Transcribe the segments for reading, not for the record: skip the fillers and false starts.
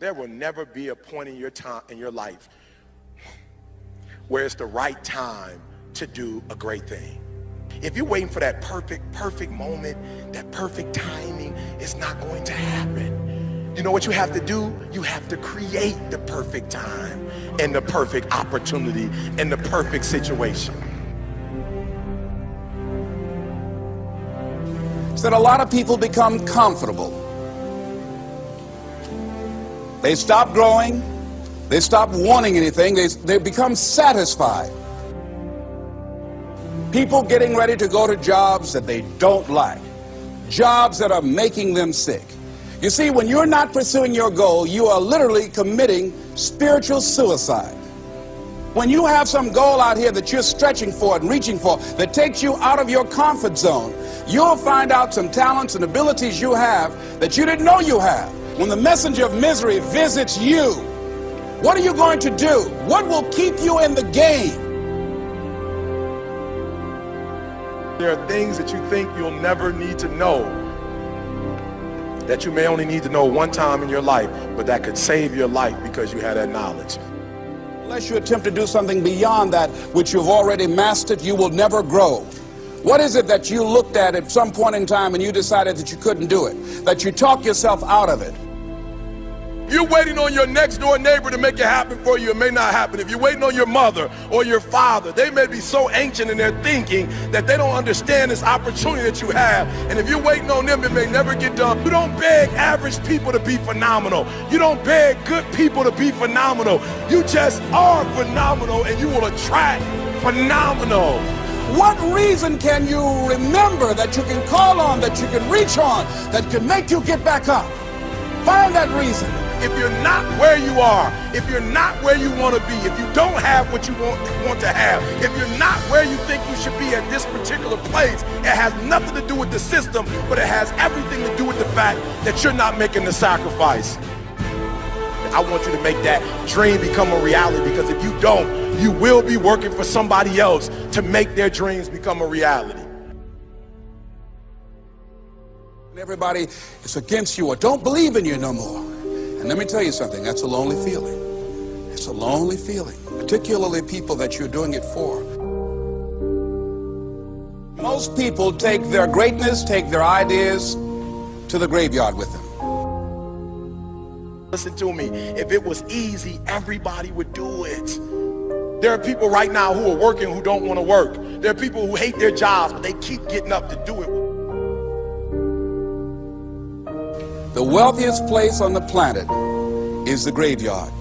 There will never be a point in your life where it's the right time to do a great thing. If you're waiting for that perfect moment, that perfect timing, it's not going to happen. You know what you have to do? You have to create the perfect time and the perfect opportunity and the perfect situation. So that a lot of people become comfortable. They stop growing. They stop wanting anything. They become satisfied. People getting ready to go to jobs that they don't like, jobs that are making them sick. You see, when you're not pursuing your goal, you are literally committing spiritual suicide. When you have some goal out here that you're stretching for and reaching for that takes you out of your comfort zone, you'll find out some talents and abilities you have that you didn't know you have. When the messenger of misery visits you, what are you going to do? What will keep you in the game? There are things that you think you'll never need to know, that you may only need to know one time in your life, but that could save your life because you had that knowledge. Unless you attempt to do something beyond that which you've already mastered, you will never grow. What is it that you looked at some point in time and you decided that you couldn't do it, that you talked yourself out of it? You're waiting on your next door neighbor to make it happen for you. It may not happen. If you're waiting on your mother or your father, they may be so ancient in their thinking that they don't understand this opportunity that you have. And if you're waiting on them, it may never get done. You don't beg average people to be phenomenal. You don't beg good people to be phenomenal. You just are phenomenal, and you will attract phenomenal. What reason can you remember that you can call on, that you can reach on, that can make you get back up? Find that reason. If you're not where you are, if you're not where you want to be, if you don't have what you want to have, if you're not where you think you should be at this particular place, it has nothing to do with the system, but it has everything to do with the fact that you're not making the sacrifice. I want you to make that dream become a reality, because if you don't, you will be working for somebody else to make their dreams become a reality. Everybody is against you or don't believe in you no more. And let me tell you something, that's a lonely feeling. It's a lonely feeling, particularly people that you're doing it for. Most people take their greatness, take their ideas to the graveyard with them. Listen to me, if it was easy, everybody would do it. There are people right now who are working who don't want to work. There are people who hate their jobs, but they keep getting up to do it. The wealthiest place on the planet is the graveyard.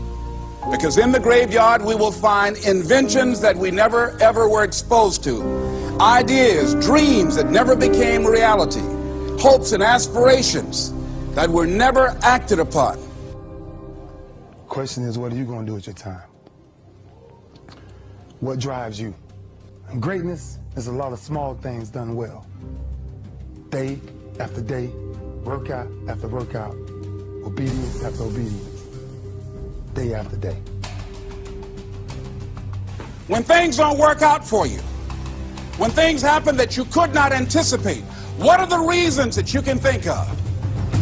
Because in the graveyard we will find inventions that we never ever were exposed to. Ideas, dreams that never became reality. Hopes and aspirations that were never acted upon. Question is, what are you going to do with your time? What drives you? And greatness is a lot of small things done well. Day after day, workout after workout, obedience after obedience, day after day. When things don't work out for you, when things happen that you could not anticipate, what are the reasons that you can think of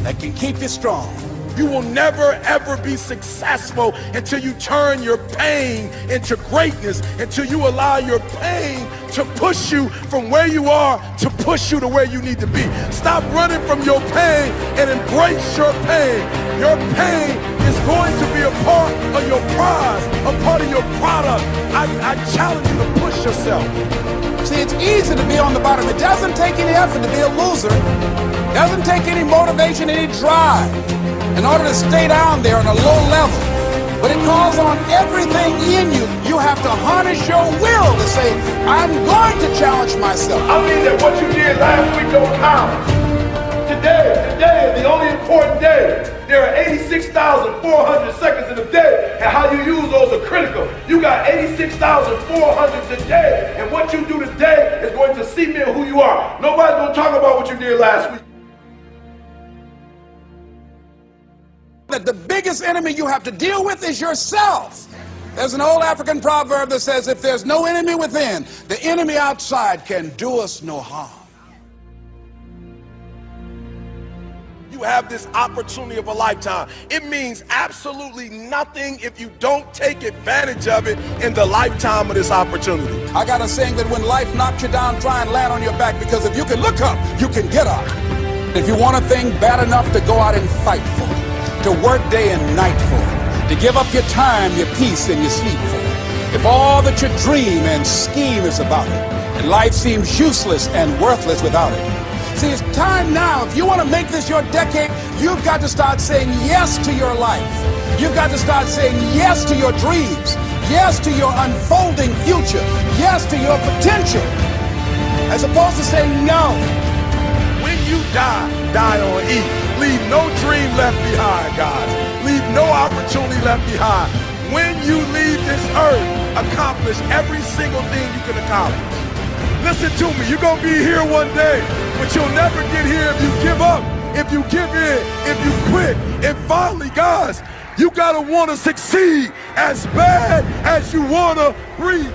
that can keep you strong? You will never ever be successful until you turn your pain into greatness, until you allow your pain to push you from where you are to push you to where you need to be. Stop running from your pain and embrace your pain. Your pain is going to be a part of your prize, a part of your product. I challenge you to push yourself. See, it's easy to be on the bottom. It doesn't take any effort to be a loser. It doesn't take any motivation, any drive in order to stay down there on a low level. But it calls on everything in you. You have to harness your will to say, I'm going to challenge myself. I mean that what you did last week don't count. Today is the only important day. There are 86,400 seconds in a day, and how you use those are critical. You got 86,400 today, and what you do today is going to cement who you are. Nobody's going to talk about what you did last week. That the biggest enemy you have to deal with is yourself. There's an old African proverb that says, if there's no enemy within, the enemy outside can do us no harm. You have this opportunity of a lifetime. It means absolutely nothing if you don't take advantage of it in the lifetime of this opportunity. I got a saying that when life knocks you down, try and land on your back, because if you can look up, you can get up. If you want a thing bad enough to go out and fight for it, to work day and night for it, to give up your time, your peace, and your sleep for it, if all that you dream and scheme is about it, and life seems useless and worthless without it. See, it's time now. If you want to make this your decade, you've got to start saying yes to your life. You've got to start saying yes to your dreams, yes to your unfolding future, yes to your potential, as opposed to saying no. When you die, die on E. Leave no dream left behind, guys. Leave no opportunity left behind. When you leave this earth, accomplish every single thing you can accomplish. Listen to me, you're gonna be here one day, but you'll never get here if you give up, if you give in, if you quit. And finally, guys, you gotta wanna succeed as bad as you wanna breathe.